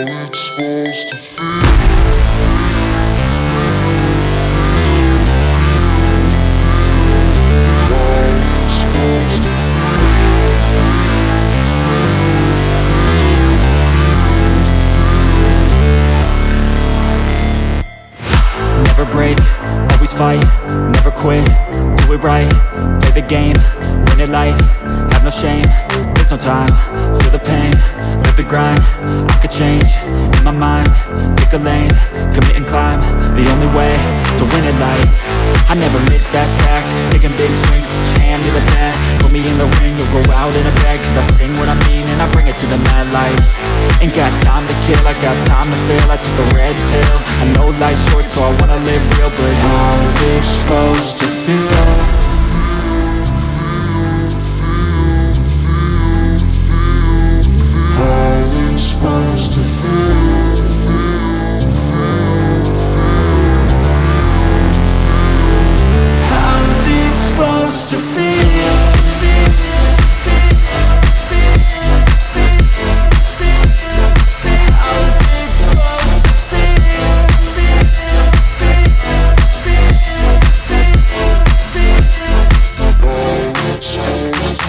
it's supposed to feel. Never break, always fight, never quit, do it right, play the game, win it life, have no shame, there's no time, feel the pain, live the grind, I could change, in my mind, pick a lane, commit and climb, the only way to win it life. I never miss, that's fact, taking big swings, hand me the bat, put me in the ring, you'll go out in a bag, cause I sing what I mean and I bring it to the mad light. Ain't got time to kill, I got time to feel, I took the red pill, I know life's short so I wanna live real, but how's it supposed to feel? How's it supposed to feel? How's it supposed to feel?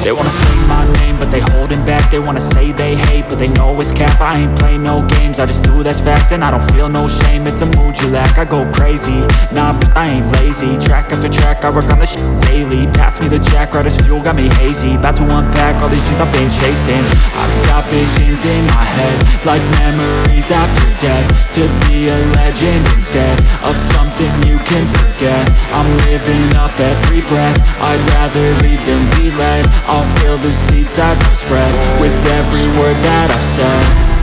They wanna say my name, but they holding back. They wanna say they hate, but they know it's cap. I ain't play no games, I just do that's fact. And I don't feel no shame, it's a mood you lack. I go crazy, nah, but I ain't lazy. Track after track, I work on this shit daily. Pass me the jack, right as fuel, got me hazy. About to unpack all these things I've been chasing. I've got visions in my head, like memories after death. To be a legend instead of something you can forget. I'm living up every breath, I'd rather lead than be led. I'll fill the seats as I spread with every word that I've said.